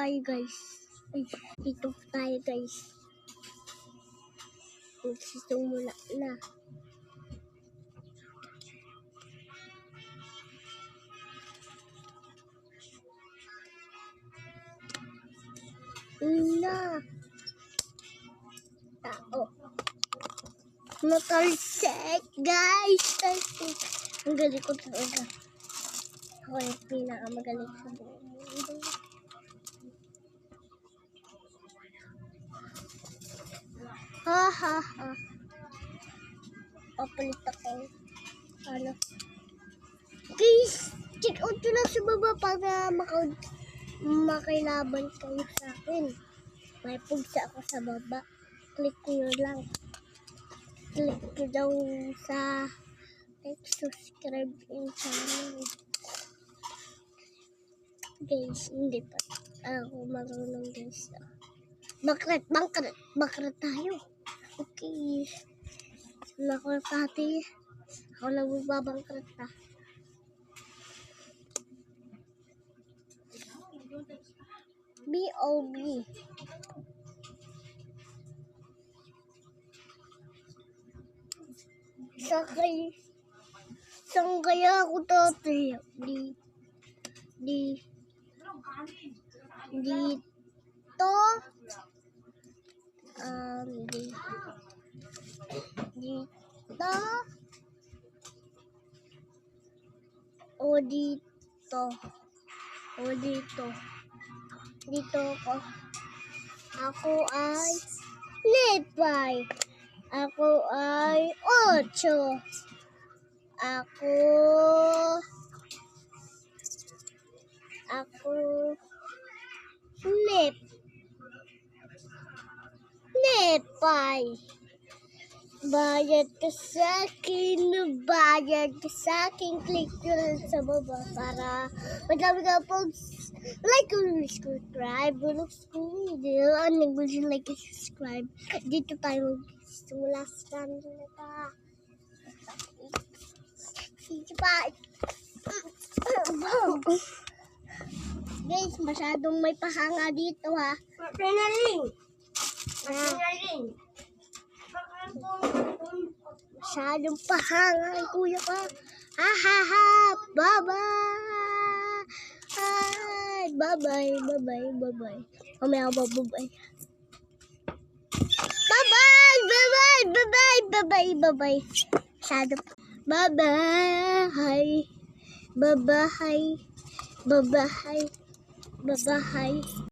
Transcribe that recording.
tayo guys. Ay, dito tayo guys. Magsisimula na. Tao. Natalsek guys. Talsek. Ang galing ko talaga. Ako yung pinakamagaling sa buong mundo. Ha ha ha. Papalit ako. Ano? Guys, check out nyo lang sa baba para makilaban kayo sa akin. May pugsa ako sa baba. Click nyo lang. Click nyo daw sa subscribe in channel. Guys, hindi pa ako marunong guys. Bakrat tayo. Okay. Ako tati. Ako lang magbabangkrat ha. B.O.B. Saan kaya ako tati? Dito. Dito. O dito. O dito. Dito ako. Ako ay Lepay. Ako ay 8. Ako Lepay. Bayad ka sa akin, click nyo lang sa baba para madami ka po like and subscribe. Video, and like and subscribe. Dito tayo magsimula sa kanila pa. Sige pa. Guys, masyadong may pahanga dito ha. Masyadong pahanga kuya ka. Ha ha ha. Bye-bye. Bye-bye. Mamaya ako bye-bye. Bye-bye. Masyadong. Bye-bye.